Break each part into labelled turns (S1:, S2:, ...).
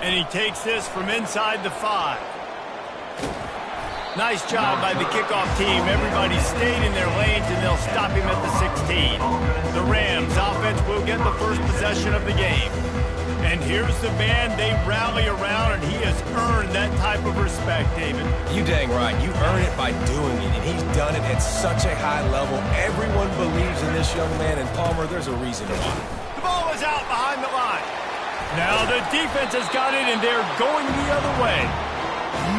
S1: And he takes this from inside the 5. Nice job by the kickoff team. Everybody stayed in their lanes, and they'll stop him at the 16. The Rams offense will get the first possession of the game. And here's the man they rally around, and he has earned that type of respect, David.
S2: You dang right. You earn it by doing it, and he's done it at such a high level. Everyone believes in this young man, and Palmer, there's a reason why.
S1: The ball is out behind the line. Now the defense has got it, and they're going the other way.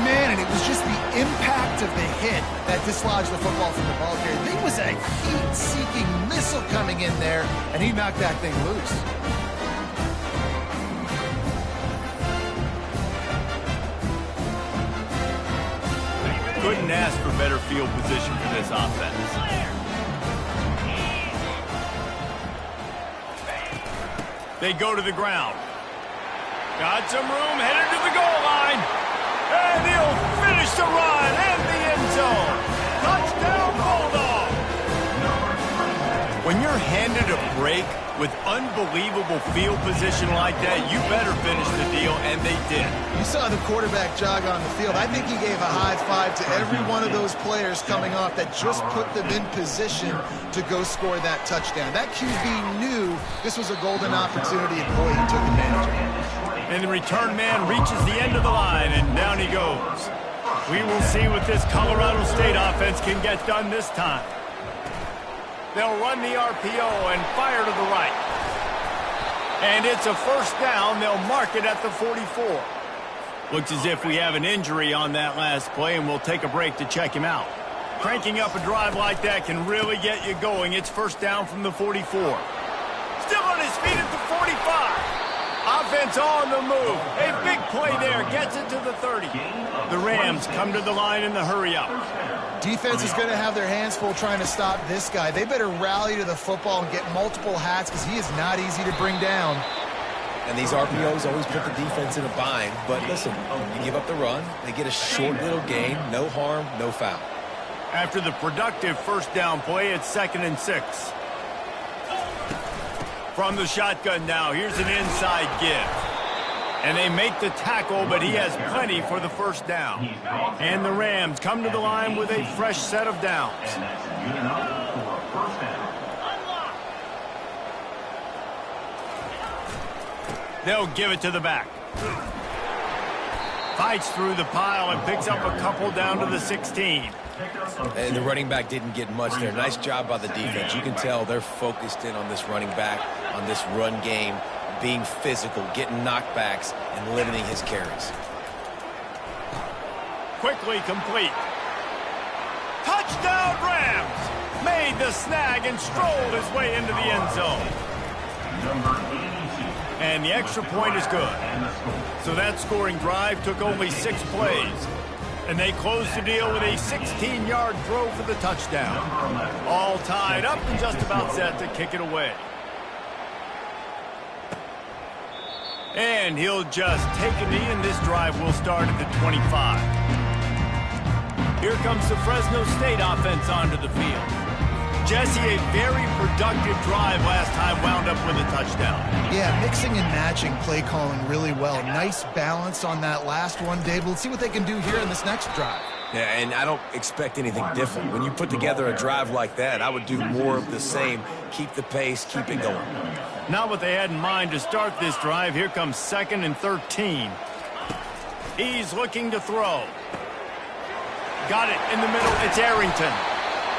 S3: Man, and it was just the impact of the hit that dislodged the football from the ball carrier. There was a heat-seeking missile coming in there, and he knocked that thing loose.
S1: Couldn't ask for better field position for this offense. They go to the ground. Got some room, headed to the goal line. And he'll finish the run in the end zone. Touchdown, Bulldog. When you're handed a break with unbelievable field position like that, you better finish the deal, and they did.
S3: You saw the quarterback jog on the field. I think he gave a high five to every one of those players coming off that just put them in position to go score that touchdown. That QB knew this was a golden opportunity, and boy, he took advantage of it.
S1: And the return man reaches the end of the line, and down he goes. We will see what this Colorado State offense can get done this time. They'll run the RPO and fire to the right. And it's a first down. They'll mark it at the 44. Looks as if we have an injury on that last play, and we'll take a break to check him out. Cranking up a drive like that can really get you going. It's first down from the 44. Still on his feet at the 45. Offense on the move. A big play there. Gets it to the 30. The Rams come to the line in the hurry-up.
S3: Defense is going to have their hands full trying to stop this guy. They better rally to the football and get multiple hats because he is not easy to bring down.
S2: And these RPOs always put the defense in a bind. But listen, you give up the run, they get a short little gain, no harm, no foul.
S1: After the productive first down play, it's 2nd and 6. From the shotgun now, here's an inside give. And they make the tackle, but he has plenty for the first down. And the Rams come to the line with a fresh set of downs. They'll give it to the back. Fights through the pile and picks up a couple down to the 16.
S2: And the running back didn't get much there. Nice job by the defense. You can tell they're focused in on this running back, on this run game, being physical, getting knockbacks, and limiting his carries.
S1: Quickly complete. Touchdown Rams! Made the snag and strolled his way into the end zone. And the extra point is good. So that scoring drive took only 6 plays. And they closed the deal with a 16-yard throw for the touchdown. All tied up and just about set to kick it away. And he'll just take a knee, and this drive will start at the 25. Here comes the Fresno State offense onto the field. Jesse, a very productive drive last time, wound up with a touchdown.
S3: Yeah, mixing and matching play calling really well. Nice balance on that last one, Dave. Let's see what they can do here in this next drive.
S2: Yeah, and I don't expect anything different. When you put together a drive like that, I would do more of the same. Keep the pace, keep it going.
S1: Not what they had in mind to start this drive. Here comes 2nd and 13. He's looking to throw. Got it in the middle. It's Arrington.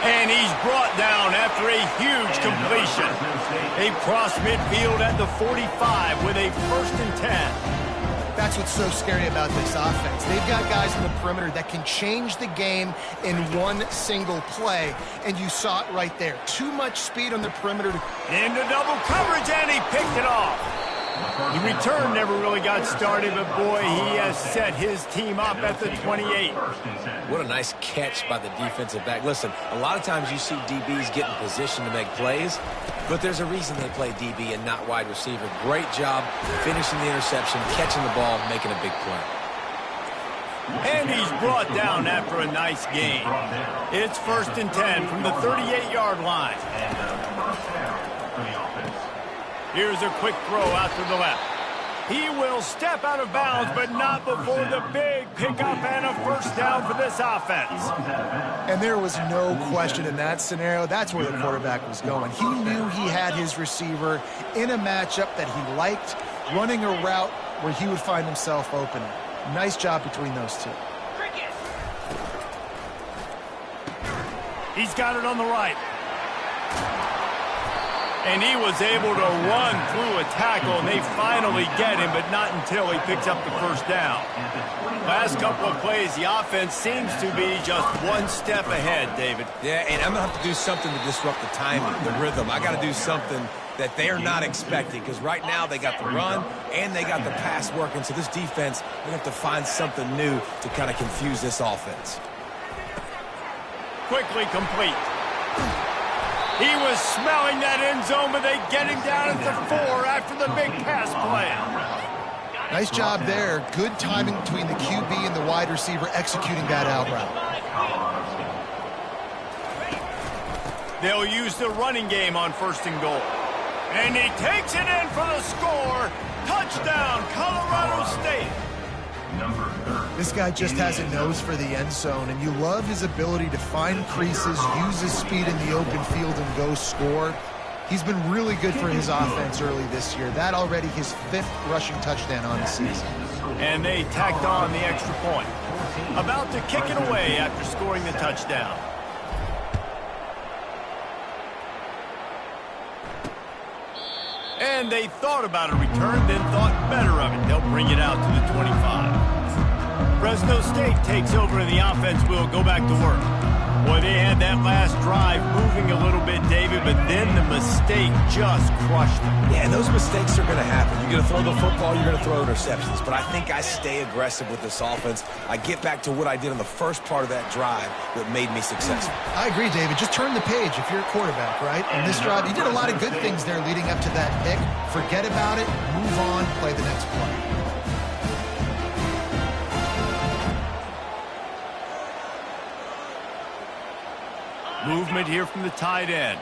S1: And he's brought down after a huge completion. Across midfield at the 45 with a 1st and 10.
S3: That's what's so scary about this offense. They've got guys in the perimeter that can change the game in one single play, and you saw it right there. Too much speed on the perimeter.
S1: Into double coverage, and he picked it off. The return never really got started, but boy, he has set his team up at the 28.
S2: What a nice catch by the defensive back. Listen, a lot of times you see DBs get in position to make plays, but there's a reason they play DB and not wide receiver. Great job finishing the interception, catching the ball, making a big play.
S1: And he's brought down after a nice gain. It's 1st and 10 from the 38-yard line. Here's a quick throw out to the left. He will step out of bounds, but not before the big pickup and a first down for this offense.
S3: And there was no question in that scenario. That's where the quarterback was going. He knew he had his receiver in a matchup that he liked, running a route where he would find himself open. Nice job between those two.
S1: He's got it on the right. And he was able to run through a tackle, and they finally get him, but not until he picks up the first down. Last couple of plays, the offense seems to be just one step ahead, David.
S2: Yeah, and I'm going to have to do something to disrupt the timing, the rhythm. I got to do something that they're not expecting, because right now they got the run and they got the pass working. So this defense, they have to find something new to kind of confuse this offense.
S1: Quickly complete. He was smelling that end zone, but they get him down at the 4 after the big pass play.
S3: Nice job there. Good timing between the QB and the wide receiver executing that out route.
S1: They'll use the running game on 1st and goal. And he takes it in for the score. Touchdown, Colorado State.
S3: This guy just has a nose for the end zone, and you love his ability to find creases, use his speed in the open field, and go score. He's been really good for his offense early this year. That already his 5th rushing touchdown on the season.
S1: And they tacked on the extra point. About to kick it away after scoring the touchdown. And they thought about a return, then thought better of it. They'll bring it out to the 25. Fresno State takes over and the offense will go back to work. Boy, they had that last drive moving a little bit, David, but then the mistake just crushed them.
S2: Yeah, and those mistakes are going to happen. You're going to throw the football, you're going to throw interceptions. But I think I stay aggressive with this offense. I get back to what I did on the first part of that drive that made me successful.
S3: I agree, David. Just turn the page if you're a quarterback, right? On this drive, you did a lot of good things there leading up to that pick. Forget about it, move on, play the next play.
S1: Movement here from the tight end.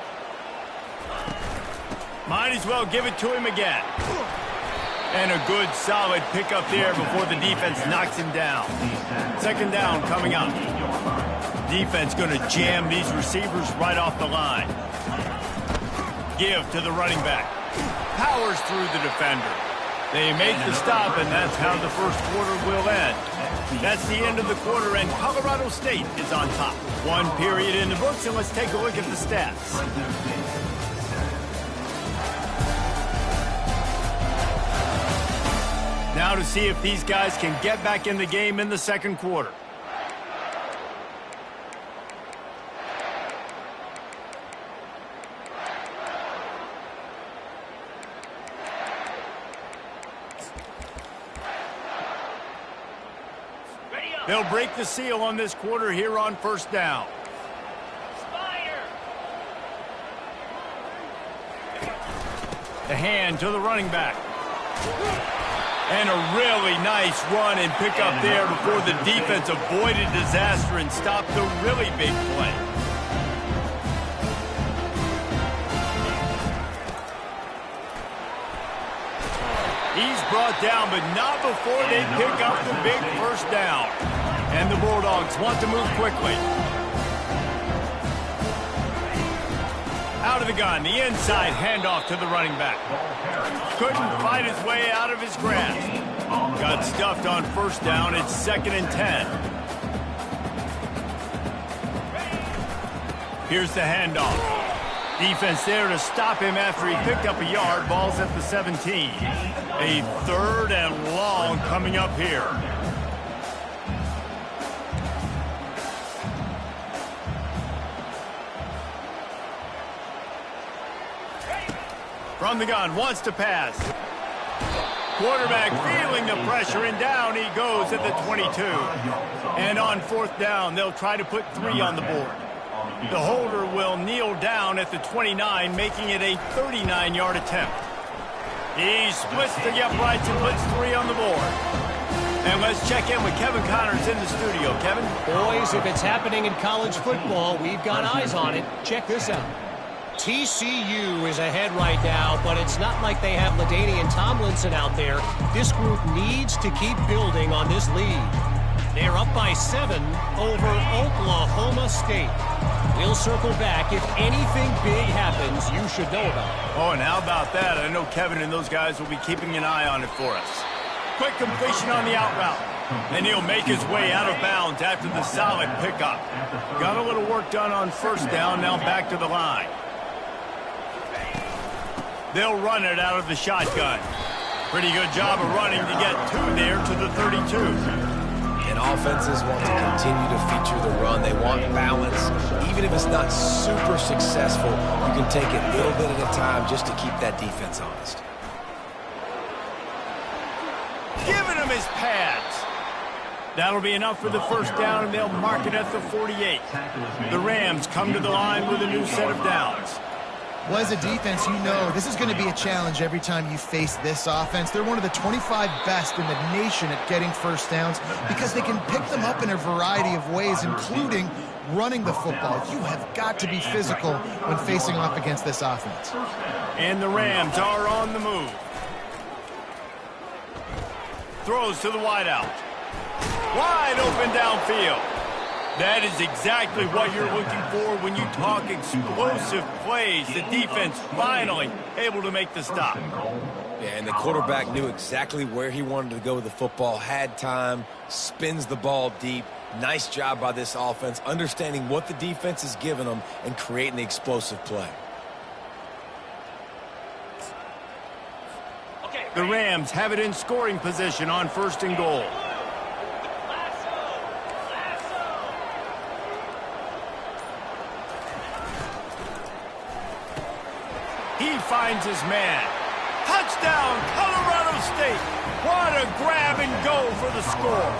S1: Might as well give it to him again. And a good, solid pickup there before the defense knocks him down. 2nd down coming up. Defense going to jam these receivers right off the line. Give to the running back. Powers through the defender. They make the stop, and that's how the first quarter will end. That's the end of the quarter, and Colorado State is on top. 1 period in the books, and let's take a look at the stats. Now to see if these guys can get back in the game in the 2nd quarter. They'll break the seal on this quarter here on 1st down. The hand to the running back. And a really nice run and pick up there before the defense avoided disaster and stopped the really big play. He's brought down, but not before they pick up the big first down. And the Bulldogs want to move quickly. Out of the gun, the inside handoff to the running back. Couldn't fight his way out of his grasp. Got stuffed on 1st down. It's 2nd and 10. Here's the handoff. Defense there to stop him after he picked up a yard. Ball's at the 17. A 3rd and long coming up here. From the gun, wants to pass. Quarterback feeling the pressure, and down he goes at the 22. And on 4th down, they'll try to put 3 on the board. The holder will kneel down at the 29, making it a 39-yard attempt. He splits the uprights and puts 3 on the board. And let's check in with Kevin Connors in the studio. Kevin?
S4: Boys, if it's happening in college football, we've got eyes on it. Check this out. TCU is ahead right now, but it's not like they have LaDainian Tomlinson out there. This group needs to keep building on this lead. They're up by 7 over Oklahoma State. We'll circle back. If anything big happens, you should know about it.
S1: Oh, and how about that? I know Kevin and those guys will be keeping an eye on it for us. Quick completion on the out route. And he'll make his way out of bounds after the solid pickup. Got a little work done on first down, now back to the line. They'll run it out of the shotgun. Pretty good job of running to get 2 there to the 32.
S2: And offenses want to continue to feature the run. They want balance. Even if it's not super successful, you can take it a little bit at a time just to keep that defense honest.
S1: Giving him his pads. That'll be enough for the first down, and they'll mark it at the 48. The Rams come to the line with a new set of downs.
S3: Well, as a defense, you know this is going to be a challenge every time you face this offense. They're one of the 25 best in the nation at getting first downs because they can pick them up in a variety of ways, including running the football. You have got to be physical when facing off against this offense.
S1: And the Rams are on the move. Throws to the wideout. Wide open downfield. That is exactly what you're looking for when you talk explosive plays. The defense finally able to make the stop.
S2: Yeah, and the quarterback knew exactly where he wanted to go with the football, had time, spins the ball deep. Nice job by this offense, understanding what the defense is giving them and creating the explosive play.
S1: The Rams have it in scoring position on 1st and goal. He finds his man. Touchdown, Colorado State. What a grab and go for the score.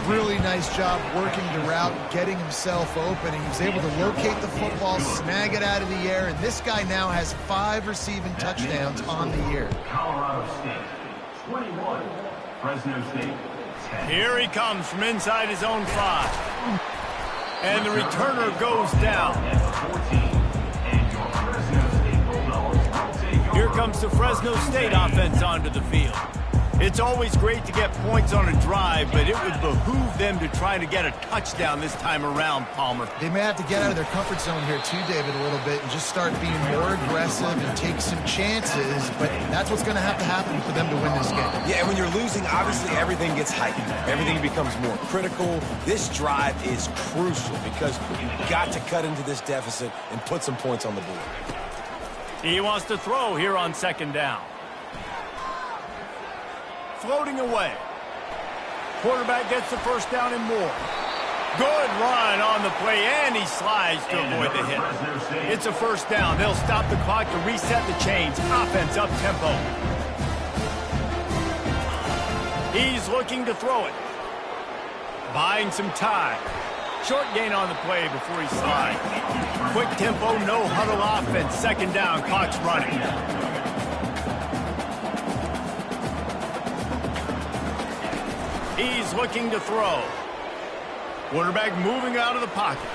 S3: Really nice job working the route, getting himself open. He was able to locate the football, snag it out of the air, and this guy now has 5 receiving touchdowns on the year.
S5: Colorado State, 21. Fresno State, 10.
S1: Here he comes from inside his own 5. And the returner goes down. Here comes the Fresno State offense onto the field. It's always great to get points on a drive, but it would behoove them to try to get a touchdown this time around, Palmer.
S3: They may have to get out of their comfort zone here too, David, a little bit and just start being more aggressive and take some chances, but that's what's going to happen for them to win this game.
S2: Yeah, and when you're losing, obviously everything gets heightened. Everything becomes more critical. This drive is crucial because you've got to cut into this deficit and put some points on the board.
S1: He wants to throw here on 2nd down. Floating away. Quarterback gets the first down and more. Good run on the play, and he slides to avoid the hit. It's a first down. They'll stop the clock to reset the chains. Offense up tempo. He's looking to throw it. Buying some time. Short gain on the play before he slides. Quick tempo, no huddle offense. 2nd down, clock's running. He's looking to throw. Quarterback moving out of the pocket.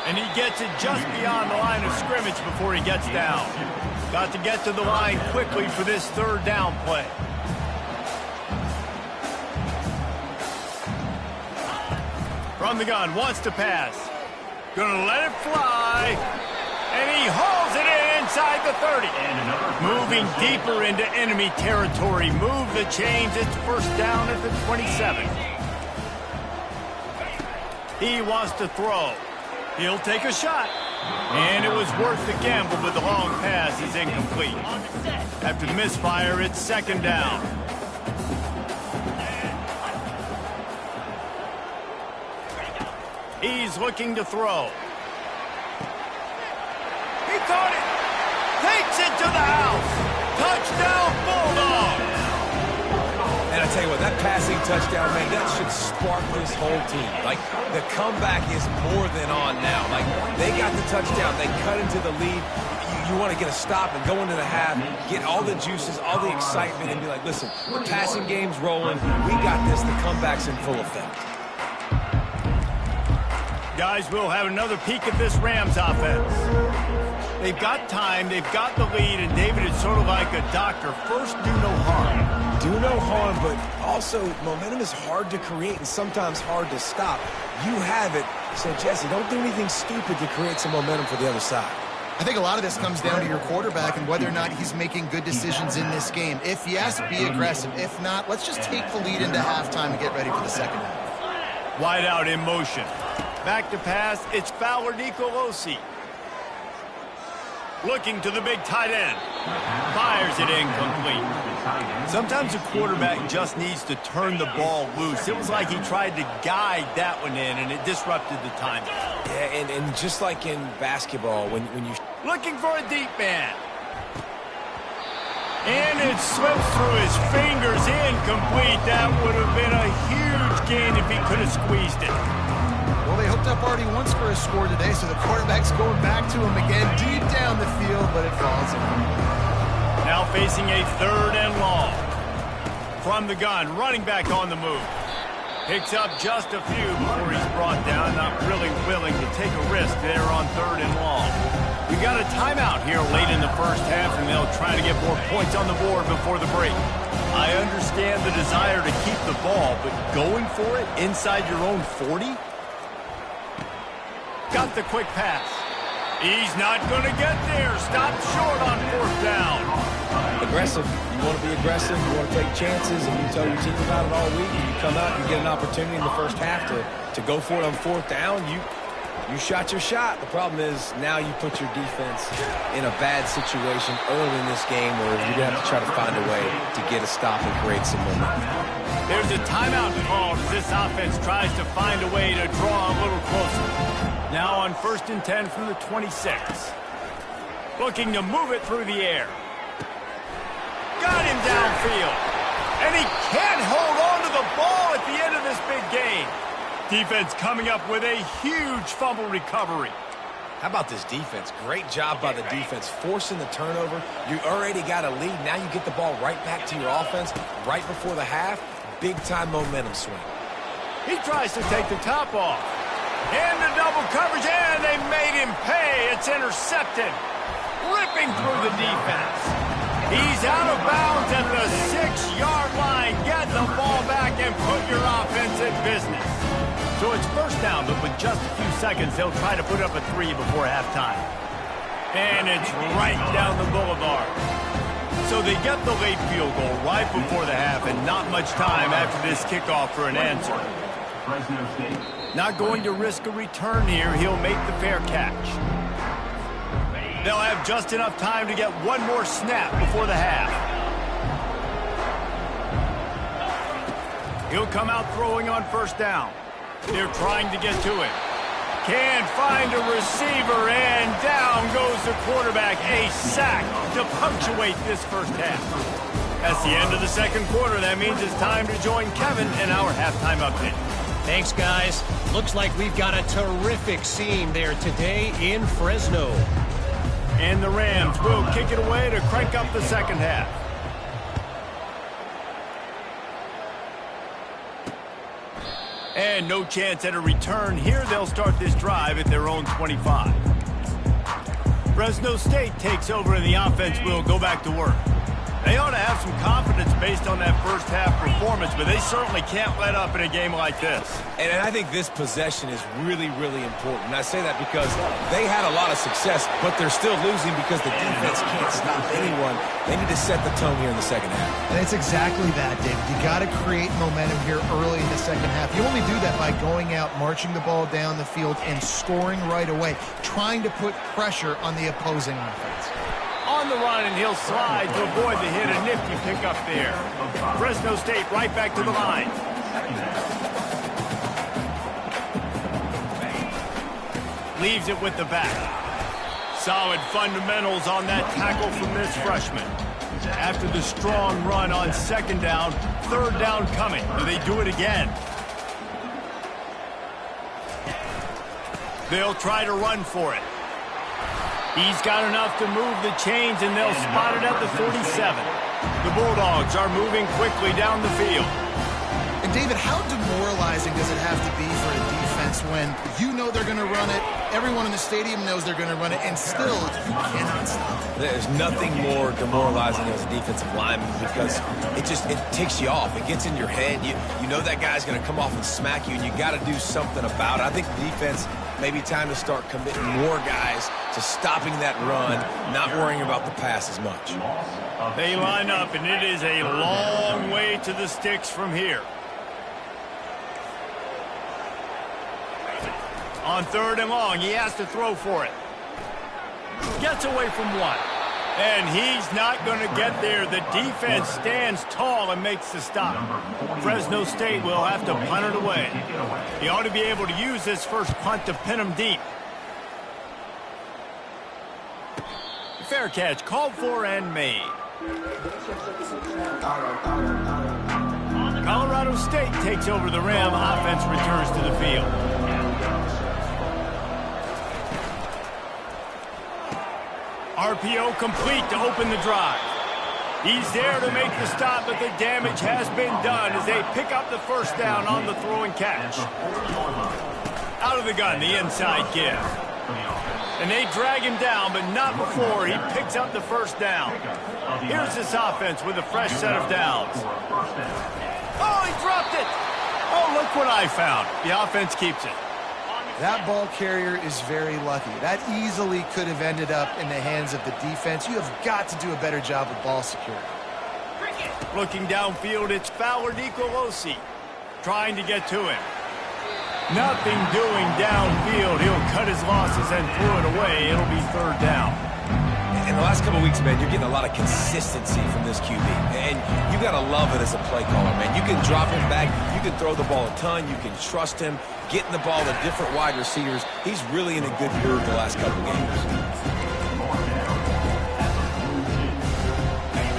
S1: And he gets it just beyond the line of scrimmage before he gets down. Got to get to the line quickly for this 3rd down play. From the gun, wants to pass. Gonna let it fly. And he hauls it in inside the 30. Moving deeper into enemy territory. Move the chains. It's first down at the 27. He wants to throw. He'll take a shot. And it was worth the gamble, but the long pass is incomplete. After the misfire, it's 2nd down. He's looking to throw. He caught it. Takes it to the house. Touchdown, Bulldogs.
S2: And I tell you what, that passing touchdown, man, that should spark this whole team. Like, the comeback is more than on now. Like, they got the touchdown. They cut into the lead. You want to get a stop and go into the half, get all the juices, all the excitement, and be like, listen, the passing game's rolling. We got this. The comeback's in full effect.
S1: Guys, we'll have another peek at this Rams offense. They've got time, they've got the lead, and David is sort of like a doctor. First, do no harm.
S2: Do no harm, but also momentum is hard to create and sometimes hard to stop. You have it, so Jesse, don't do anything stupid to create some momentum for the other side.
S3: I think a lot of this comes down to your quarterback and whether or not he's making good decisions in this game. If yes, be aggressive. If not, let's just take the lead into halftime and get ready for the second half.
S1: Wide out in motion. Back to pass, it's Fowler Nicolosi. Looking to the big tight end. Fires it incomplete. Sometimes a quarterback just needs to turn the ball loose. It was like he tried to guide that one in, and it disrupted the timing.
S2: Yeah, and just like in basketball, when you...
S1: Looking for a deep man. And it slips through his fingers, incomplete. That would have been a huge gain if he could have squeezed it.
S3: Well, they hooked up already once for a score today, so the quarterback's going back to him again deep down the field, but it falls in.
S1: Now facing a 3rd and long. From the gun, running back on the move. Picks up just a few before he's brought down, not really willing to take a risk there on 3rd and long. We got a timeout here late in the first half, and they'll try to get more points on the board before the break. I understand the desire to keep the ball, but going for it inside your own 40? Got the quick pass. He's not going to get there. Stopped short on 4th down.
S2: Aggressive. You want to be aggressive. You want to take chances, and you tell your team about it all week. And you come out, you get an opportunity in the first half to go for it on 4th down. You shot your shot. The problem is now you put your defense in a bad situation early in this game where you're going to have to try to find a way to get a stop and create some momentum.
S1: There's a timeout called as this offense tries to find a way to draw a little closer. Now on 1st and 10 from the 26. Looking to move it through the air. Got him downfield. And he can't hold on to the ball at the end of this big game. Defense coming up with a huge fumble recovery.
S2: How about this defense? Great job by the defense, forcing the turnover. You already got a lead. Now you get the ball right back to your offense right before the half. Big-time momentum swing.
S1: He tries to take the top off. And the double coverage, and they made him pay. It's intercepted. Ripping through the defense. He's out of bounds at the 6-yard line. Get the ball back and put your offense in business. So it's 1st down, but with just a few seconds, they'll try to put up a 3 before halftime. And it's right down the boulevard. So they get the late field goal right before the half, and not much time after this kickoff for an answer. Not going to risk a return here. He'll make the fair catch. They'll have just enough time to get one more snap before the half. He'll come out throwing on 1st down. They're trying to get to it. Can't find a receiver, and down goes the quarterback. A sack to punctuate this first half. That's the end of the 2nd quarter. That means it's time to join Kevin in our halftime update.
S4: Thanks, guys. Looks like we've got a terrific scene there today in Fresno.
S1: And the Rams will kick it away to crank up the 2nd half. And no chance at a return here. They'll start this drive at their own 25. Fresno State takes over, and the offense will go back to work. They ought to have some confidence based on that first half performance, but they certainly can't let up in a game like this.
S2: And I think this possession is really, really important. And I say that because they had a lot of success, but they're still losing because the defense can't stop anyone. They need to set the tone here in the second half.
S3: And it's exactly that, David. You got to create momentum here early in the second half. You only do that by going out, marching the ball down the field, and scoring right away, trying to put pressure on the opposing offense.
S1: On the run, and he'll slide to avoid the hit. A nifty pickup there. Fresno State right back to the line. Leaves it with the back. Solid fundamentals on that tackle from this freshman. After the strong run on 2nd down, 3rd down coming. Do they do it again? They'll try to run for it. He's got enough to move the chains, and they'll spot it at the 47. The Bulldogs are moving quickly down the field.
S3: And David, how demoralizing does it have to be for a defense when you know they're going to run it, everyone in the stadium knows they're going to run it, and still you cannot stop it?
S2: There's nothing more demoralizing as a defensive lineman because it ticks you off. It gets in your head. You know that guy's going to come off and smack you, and you got to do something about it. I think the defense maybe time to start committing more guys to stopping that run, not worrying about the pass as much.
S1: They line up, and it is a long way to the sticks from here. On 3rd and long, he has to throw for it. Gets away from one. And he's not going to get there. The defense stands tall and makes the stop. Fresno State will have to punt it away. He ought to be able to use this first punt to pin him deep. Fair catch, called for and made. Colorado State takes over the Ram. Offense returns to the field. RPO complete to open the drive. He's there to make the stop, but the damage has been done as they pick up the first down on the throw and catch. Out of the gun, the inside give. And they drag him down, but not before he picks up the first down. Here's this offense with a fresh set of downs. Oh, he dropped it! Oh, look what I found. The offense keeps it.
S3: That ball carrier is very lucky. That easily could have ended up in the hands of the defense. You have got to do a better job with ball security.
S1: Looking downfield, it's Fowler Nicolosi trying to get to him. Nothing doing downfield. He'll cut his losses and throw it away. It'll be 3rd down.
S2: In the last couple of weeks, man, you're getting a lot of consistency from this QB. And you got to love it as a play caller, man. You can drop him back. You can throw the ball a ton. You can trust him. Getting the ball to different wide receivers. He's really in a good mood the last couple of games.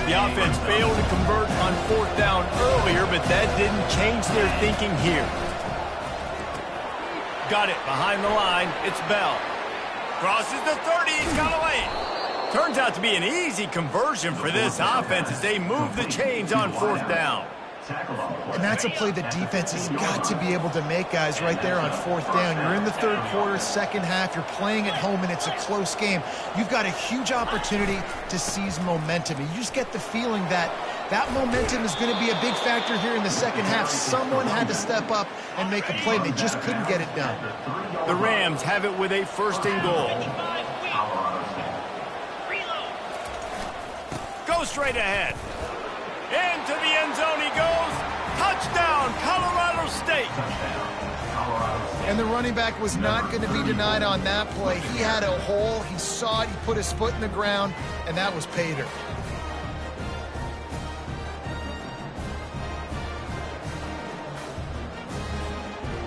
S1: The offense failed to convert on 4th down earlier, but that didn't change their thinking here. Got it behind the line. It's Bell. Crosses the 30. He's got a lane. Turns out to be an easy conversion for this offense as they move the chains on 4th down.
S3: And that's a play the defense has got to be able to make, guys, right there on 4th down. You're in the 3rd quarter, 2nd half. You're playing at home, and it's a close game. You've got a huge opportunity to seize momentum. And you just get the feeling that that momentum is going to be a big factor here in the 2nd half. Someone had to step up and make a play. They just couldn't get it done.
S1: The Rams have it with a 1st and goal. Go straight ahead. Into the end zone he goes. Touchdown, Colorado State.
S3: And the running back was not going to be denied on that play. He had a hole. He saw it. He put his foot in the ground, and that was pay dirt.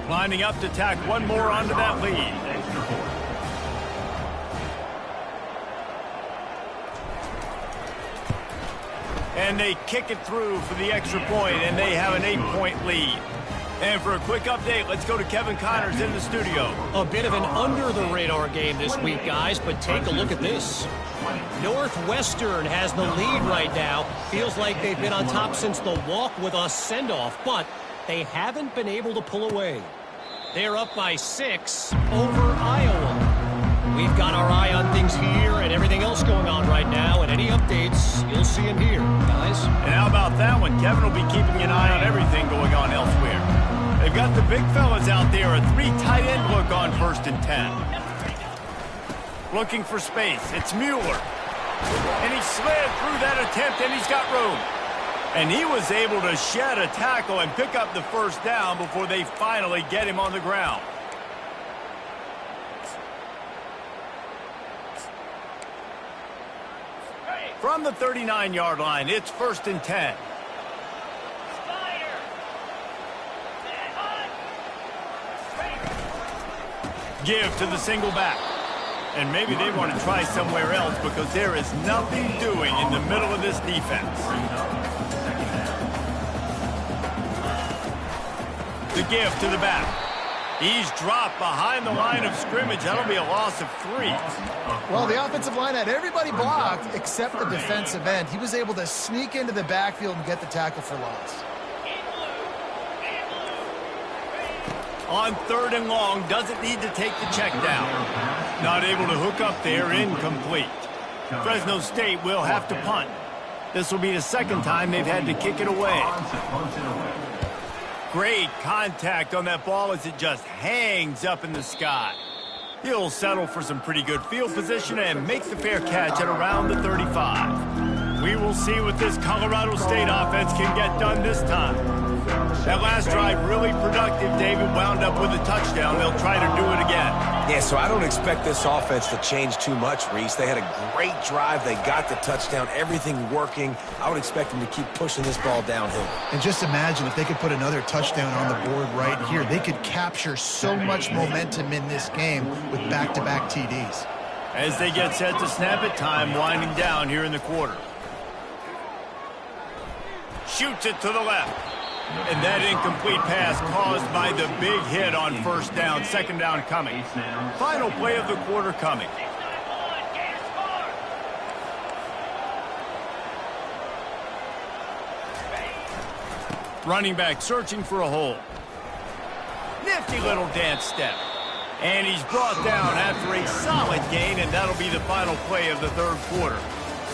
S1: Lining up to tack one more onto that lead. And they kick it through for the extra point, and they have an 8-point lead. And for a quick update, let's go to Kevin Connors in the studio.
S4: A bit of an under-the-radar game this week, guys, but take a look at this. Northwestern has the lead right now. Feels like they've been on top since the walk with us send-off, but they haven't been able to pull away. They're up by 6 over Iowa. We've got our eye on things here and everything else going on right now, and any updates, you'll see them here, guys.
S1: And how about that one? Kevin will be keeping an eye on everything going on elsewhere. They've got the big fellas out there, a 3 tight end look on 1st and 10. Looking for space, it's Mueller. And he slid through that attempt, and he's got room. And he was able to shed a tackle and pick up the 1st down before they finally get him on the ground. From the 39-yard line, it's 1st and 10. Give to the single back. And maybe they want to try somewhere else because there is nothing doing in the middle of this defense. The give to the back. He's dropped behind the line of scrimmage. That'll be a loss of 3.
S3: Well, the offensive line had everybody blocked except the defensive end. He was able to sneak into the backfield and get the tackle for loss.
S1: On 3rd and long, doesn't need to take the check down. Not able to hook up there, incomplete. Fresno State will have to punt. This will be the second time they've had to kick it away. Great contact on that ball as it just hangs up in the sky. He'll settle for some pretty good field position and make the fair catch at around the 35. We will see what this Colorado State offense can get done this time. That last drive really productive. David wound up with a touchdown. They'll try to do it again.
S2: Yeah, so I don't expect this offense to change too much, Reese. They had a great drive. They got the touchdown. Everything working. I would expect them to keep pushing this ball downhill.
S3: And just imagine if they could put another touchdown on the board right here. They could capture so much momentum in this game with back-to-back TDs.
S1: As they get set to snap it, time winding down here in the quarter. Shoots it to the left. And that incomplete pass caused by the big hit on 1st down, 2nd down coming. Final play of the quarter coming. Running back searching for a hole. Nifty little dance step. And he's brought down after a solid gain, and that'll be the final play of the 3rd quarter.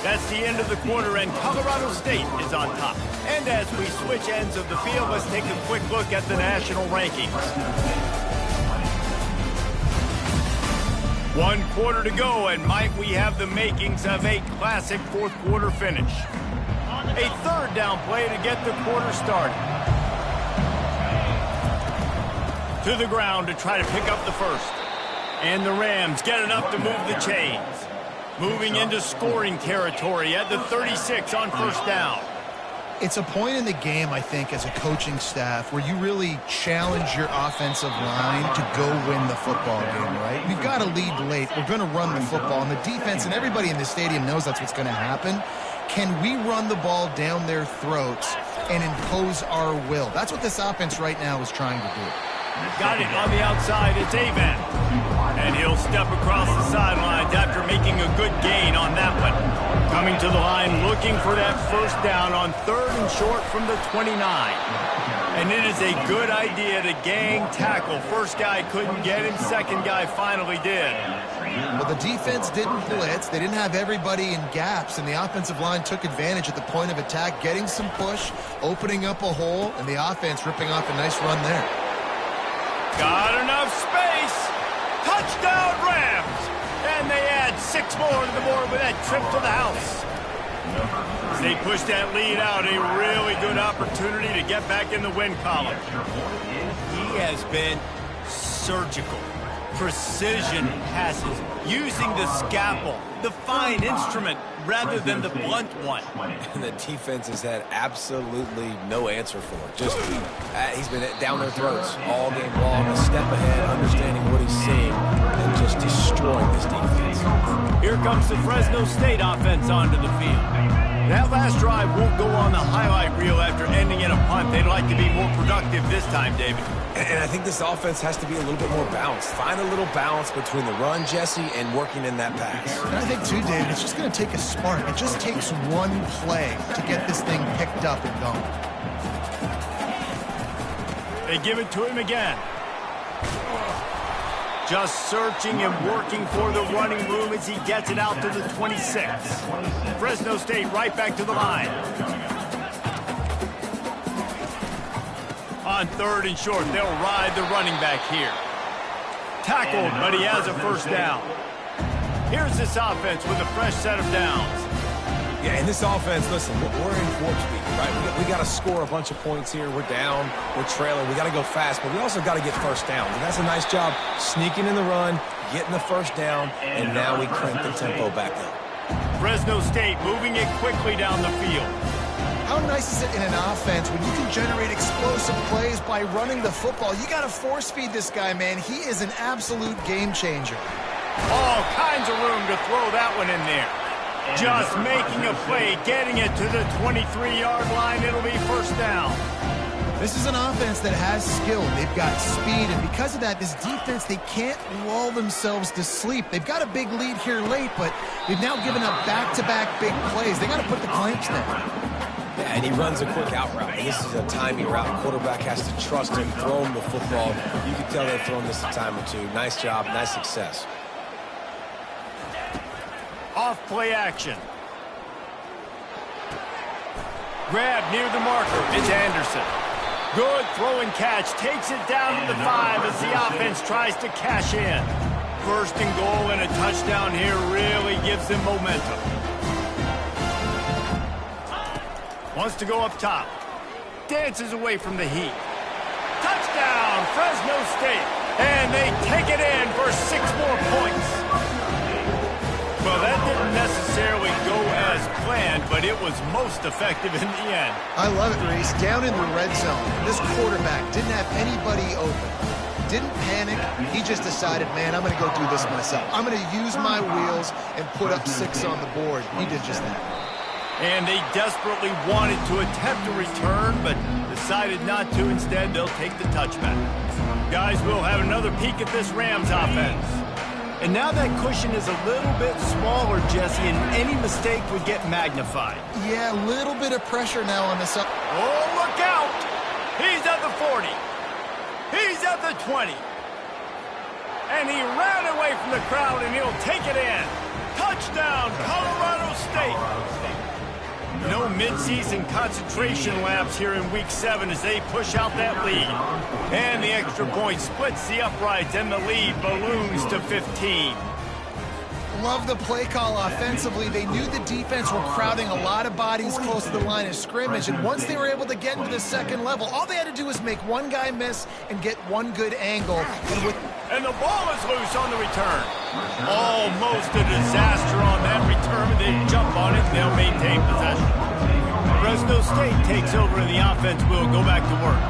S1: That's the end of the quarter, and Colorado State is on top. And as we switch ends of the field, let's take a quick look at the national rankings. 1 quarter to go, and might we have the makings of a classic 4th quarter finish. A 3rd down play to get the quarter started. To the ground to try to pick up the 1st. And the Rams get enough to move the chains. Moving into scoring territory at the 36 on 1st down.
S3: It's a point in the game, I think, as a coaching staff where you really challenge your offensive line to go win the football game, right? We've got to lead late. We're going to run the football. And the defense and everybody in the stadium knows that's what's going to happen. Can we run the ball down their throats and impose our will? That's what this offense right now is trying to do.
S1: Got it on the outside. It's Avan. And he'll step across the sidelines after making a good gain on that one. Coming to the line, looking for that 1st down on 3rd and short from the 29. And it is a good idea to gang tackle. 1st guy couldn't get him. 2nd guy finally did.
S3: Well, the defense didn't blitz. They didn't have everybody in gaps, and the offensive line took advantage at the point of attack, getting some push, opening up a hole, and the offense ripping off a nice run there.
S1: Got enough space. Touchdown, Rams. And they add 6 more to the board with that trip to the house. As they push that lead out, a really good opportunity to get back in the win column. He has been surgical. Precision passes, using the scalpel, the fine instrument, rather than the blunt one.
S2: And the defense has had absolutely no answer for it. Just, he's been down their throats all game long, a step ahead, understanding what he's seeing, and just destroying this defense.
S1: Here comes the Fresno State offense onto the field. That last drive won't go on the highlight reel after ending in a punt. They'd like to be more productive this time, David.
S2: And I think this offense has to be a little bit more balanced. Find a little balance between the run, Jesse, and working in that pass.
S3: And I think, too, David, it's just going to take a spark. It just takes one play to get this thing picked up and going.
S1: They give it to him again. Just searching and working for the running room as he gets it out to the 26. Fresno State right back to the line. On 3rd and short, they'll ride the running back here. Tackled, but he has a 1st down. Here's this offense with a fresh set of downs.
S2: Yeah, in this offense, listen, we're in warp speed, right? We got to score a bunch of points here. We're down. We're trailing. We got to go fast, but we also got to get 1st down. And that's a nice job sneaking in the run, getting the 1st down, and now we crank the tempo back up.
S1: Fresno State moving it quickly down the field.
S3: How nice is it in an offense when you can generate explosive plays by running the football? You got to force feed this guy, man. He is an absolute game changer.
S1: All kinds of room to throw that one in there. Just making a play, getting it to the 23-yard line. It'll be 1st down.
S3: This is an offense that has skill. They've got speed, and because of that, this defense, they can't lull themselves to sleep. They've got a big lead here late, but they've now given up back-to-back big plays. They got to put the clamps down.
S2: Yeah, and he runs a quick out route. And this is a timing route. Quarterback has to trust him, throw him the football. You can tell they've thrown this a time or two. Nice job, nice success.
S1: Off play action. Grab near the marker. It's Anderson. Good throw and catch. Takes it down to the 5 as the offense tries to cash in. First and goal and a touchdown here really gives them momentum. Wants to go up top. Dances away from the heat. Touchdown, Fresno State. And they take it in for 6 more points. Well, that didn't necessarily go as planned, but it was most effective in the end.
S3: I love it, Reese. Down in the red zone, this quarterback didn't have anybody open. Didn't panic. He just decided, man, I'm going to go do this myself. I'm going to use my wheels and put up 6 on the board. He did just that.
S1: And they desperately wanted to attempt a return, but decided not to. Instead, they'll take the touchback. Guys, we'll have another peek at this Rams offense. And now that cushion is a little bit smaller, Jesse, and any mistake would get magnified.
S3: Yeah, a little bit of pressure now on this.
S1: Oh, look out! He's at the 40. He's at the 20. And he ran away from the crowd, and he'll take it in. Touchdown, Colorado State. No midseason concentration laps here in Week 7 as they push out that lead. And the extra point splits the uprights, and the lead balloons to 15.
S3: Love the play call offensively. They knew the defense were crowding a lot of bodies close to the line of scrimmage, and once they were able to get into the second level, all they had to do was make one guy miss and get one good angle.
S1: And the ball is loose on the return. Almost a disaster on that return. They jump on it, and they'll maintain possession. Fresno State takes over, and the offense will go back to work.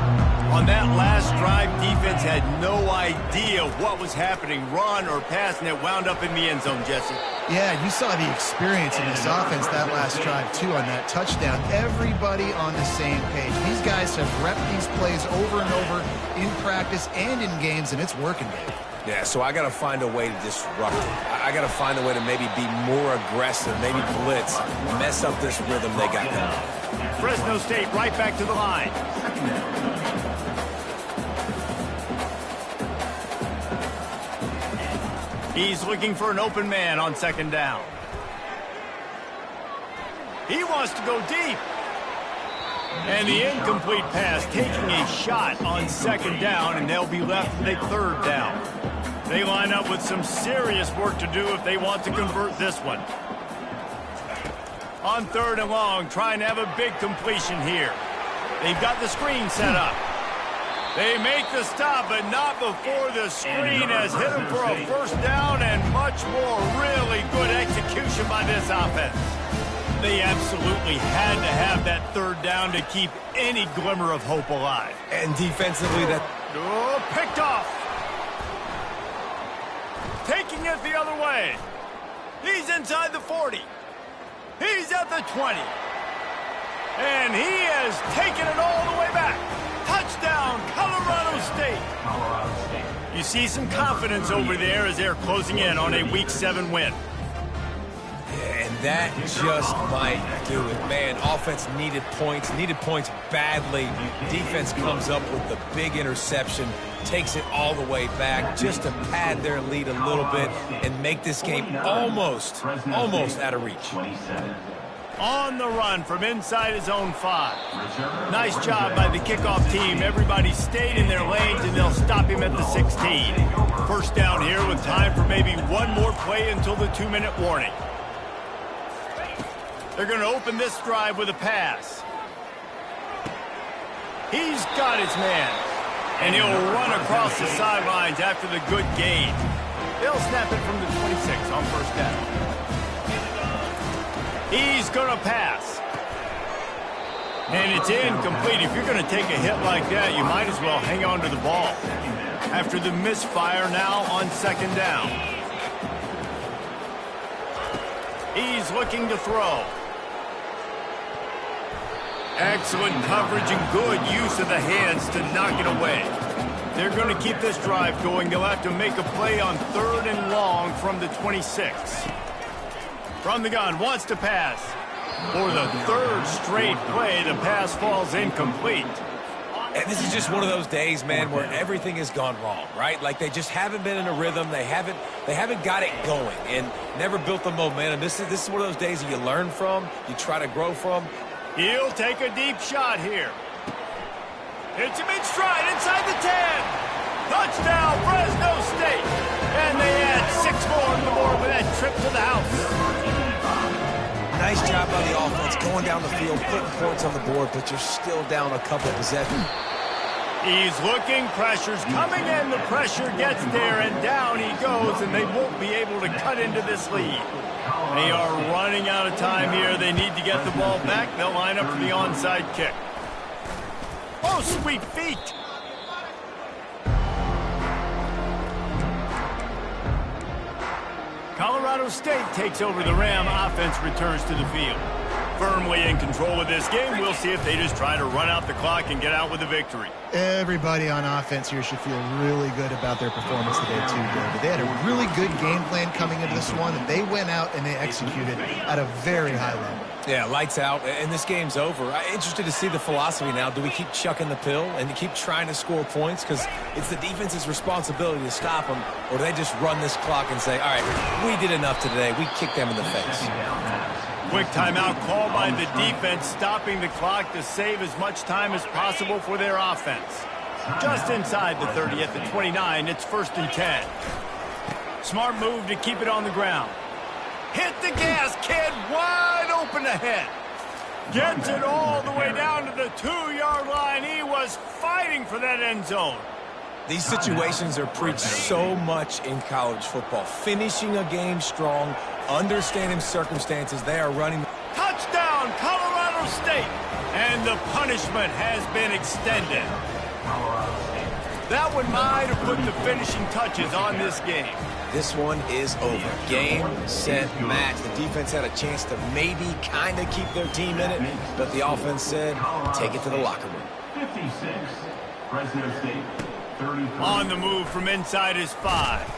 S1: On that last drive, defense had no idea what was happening, run or pass, and it wound up in the end zone, Jesse.
S3: Yeah, you saw the experience in this offense that last drive, too, on that touchdown. Everybody on the same page. These guys have repped these plays over and over in practice and in games, and it's working, baby.
S2: Yeah, so I got to find a way to disrupt it. I got to find a way to maybe be more aggressive, maybe blitz, mess up this rhythm they got going.
S1: Fresno State right back to the line. He's looking for an open man on second down. He wants to go deep. And the incomplete pass taking a shot on second down, and they'll be left with a third down. They line up with some serious work to do if they want to convert this one. On third and long, trying to have a big completion here. They've got the screen set up. They make the stop, but not before the screen has hit them for a first down, and much more really good execution by this offense. They absolutely had to have that third down to keep any glimmer of hope alive.
S2: And defensively, that...
S1: Oh, picked off. Taking it the other way. He's inside the 40. He's at the 20. And he has taken it all the way back. Touchdown, Colorado State. You see some confidence over there as they're closing in on a Week 7 win.
S2: Yeah, and that just might do it. Man, offense needed points badly. Defense comes up with the big interception, takes it all the way back just to pad their lead a little bit and make this game almost out of reach.
S1: On the run from inside his own 5. Nice job by the kickoff team. Everybody stayed in their lanes, and they'll stop him at the 16. First down here with time for maybe one more play until the 2-minute warning. They're going to open this drive with a pass. He's got his man, and he'll run across the sidelines after the good gain. They'll snap it from the 26 on first down. He's going to pass. And it's incomplete. If you're going to take a hit like that, you might as well hang on to the ball. After the misfire now on second down. He's looking to throw. Excellent coverage and good use of the hands to knock it away. They're going to keep this drive going. They'll have to make a play on third and long from the 26. From the gun, wants to pass. For the third straight play, the pass falls incomplete.
S2: And this is just one of those days, man, where everything has gone wrong, right? Like they just haven't been in a rhythm. They haven't got it going and never built the momentum. This is one of those days that you learn from, you try to grow from.
S1: He'll take a deep shot here. Hits him in stride inside the 10. Touchdown, Fresno State. And they add 6 more on the board with that trip to the house.
S2: Nice job by the offense going down the field, putting points on the board, but you're still down a couple possessions.
S1: He's looking, pressure's coming in, the pressure gets there, and down he goes, and they won't be able to cut into this lead. They are running out of time here. They need to get the ball back. They'll line up for the onside kick. Oh, sweet feet. Colorado State takes over the Ram. Offense returns to the field. Firmly in control of this game. We'll see if they just try to run out the clock and get out with a victory.
S3: Everybody on offense here should feel really good about their performance today, too, David. They had a really good game plan coming into this one, and they went out and they executed at a very high level.
S2: Yeah, lights out, and this game's over. I'm interested to see the philosophy now. Do we keep chucking the pill and keep trying to score points? Because it's the defense's responsibility to stop them, or do they just run this clock and say, all right, we did enough today. We kicked them in the face.
S1: Quick timeout call by the defense, stopping the clock to save as much time as possible for their offense. Just inside the 30 at the 29, it's 1st and 10. Smart move to keep it on the ground. Hit the gas, kid, wide open ahead. Gets it all the way down to the 2-yard line. He was fighting for that end zone.
S2: These situations are preached so much in college football. Finishing a game strong, understanding circumstances. They are running.
S1: Touchdown, Colorado State. And the punishment has been extended. That one might have put the finishing touches on this game.
S2: This one is over. Game, set, match. The defense had a chance to maybe kind of keep their team in it, but the offense said, take it to the locker room.
S5: 56, Fresno State, 34.
S1: On the move from inside his 5.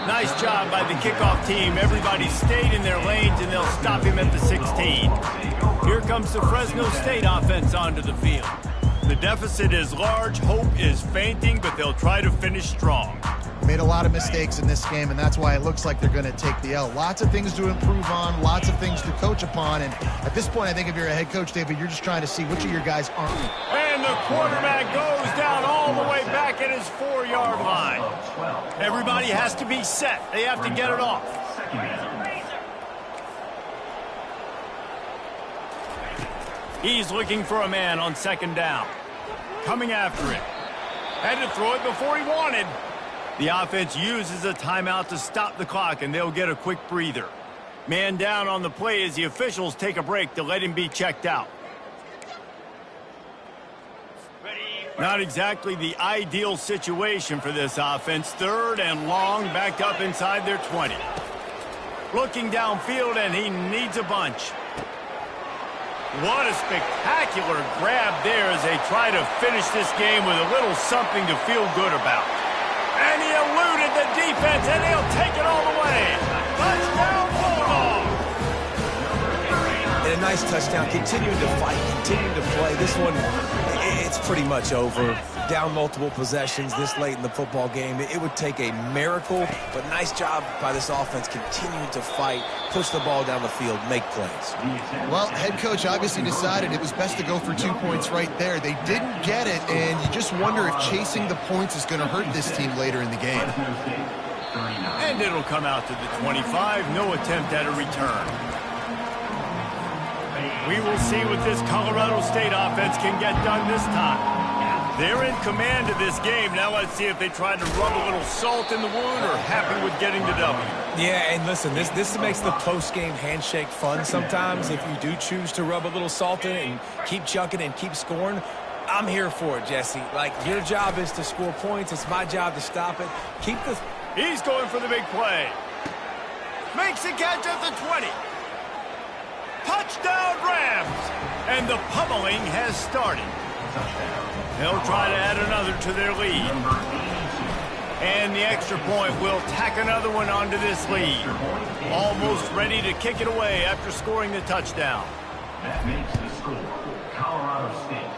S1: Nice job by the kickoff team. Everybody stayed in their lanes, and they'll stop him at the 16. Here comes the Fresno State offense onto the field. The deficit is large. Hope is fainting, but they'll try to finish strong.
S3: Made a lot of mistakes in this game, and that's why it looks like they're going to take the L. Lots of things to improve on, lots of things to coach upon, and at this point, I think if you're a head coach, David, you're just trying to see which of your guys aren't.
S1: And the quarterback goes down all the way back at his 4-yard line. Everybody has to be set. They have to get it off. He's looking for a man on 2nd down. Coming after it. Had to throw it before he wanted. The offense uses a timeout to stop the clock, and they'll get a quick breather. Man down on the play as the officials take a break to let him be checked out. Not exactly the ideal situation for this offense. 3rd and long, backed up inside their 20. Looking downfield, and he needs a bunch. What a spectacular grab there as they try to finish this game with a little something to feel good about. And he eluded the defense, and he'll take it all the way. Touchdown, Bulldogs!
S2: And a nice touchdown. Continuing to fight, continuing to play. This one, it's pretty much over. Down multiple possessions this late in the football game. It would take a miracle, but nice job by this offense continuing to fight, push the ball down the field, make plays.
S3: Well, head coach obviously decided it was best to go for 2 points right there. They didn't get it, and you just wonder if chasing the points is going to hurt this team later in the game.
S1: And it'll come out to the 25. No attempt at a return. We will see what this Colorado State offense can get done this time. They're in command of this game. Now let's see if they try to rub a little salt in the wound or happy with getting the W.
S2: Yeah, and listen, this makes the post-game handshake fun sometimes. If you do choose to rub a little salt in it and keep chucking and keep scoring, I'm here for it, Jesse. Like, your job is to score points. It's my job to stop it. Keep the...
S1: He's going for the big play. Makes a catch at the 20. Touchdown, Rams! And the pummeling has started. They'll try to add another to their lead. And the extra point will tack another one onto this lead. Almost ready to kick it away after scoring the touchdown.
S5: That makes the score Colorado State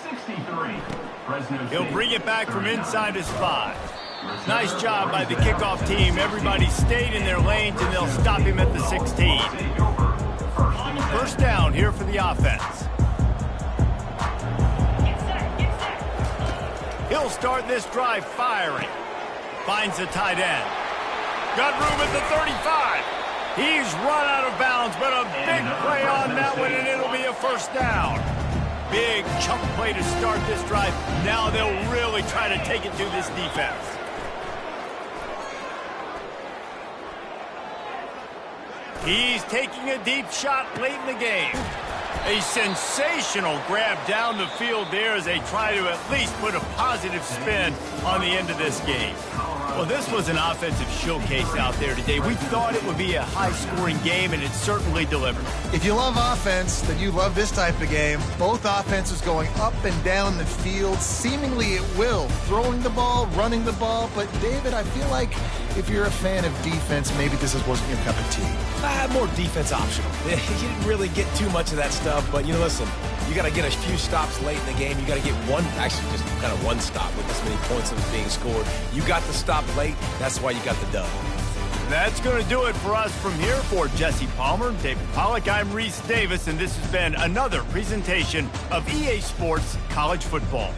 S5: 63. Fresno State.
S1: He'll bring it back from
S5: 39.
S1: inside his 5. Nice job by the kickoff team. Everybody stayed in their lanes, and they'll stop him at the 16. First down here for the offense. He'll start this drive firing. Finds the tight end. Got room at the 35. He's run out of bounds, but a big play on that one, and it'll be a first down. Big chunk play to start this drive. Now they'll really try to take it to this defense. He's taking a deep shot late in the game. A sensational grab down the field there as they try to at least put a positive spin on the end of this game. Well, this was an offensive showcase out there today. We thought it would be a high-scoring game, and it certainly delivered.
S3: If you love offense, then you love this type of game. Both offenses going up and down the field, seemingly at will. Throwing the ball, running the ball. But, David, I feel like if you're a fan of defense, maybe this wasn't your cup of tea.
S2: More defense optional. You didn't really get too much of that stuff, but, listen, you got to get a few stops late in the game. You got to get actually just kind of one stop with this many points that was being scored. You got the stop late. That's why you got the dub.
S1: That's going to do it for us from here. For Jesse Palmer, David Pollack, I'm Reese Davis, and this has been another presentation of EA Sports College Football.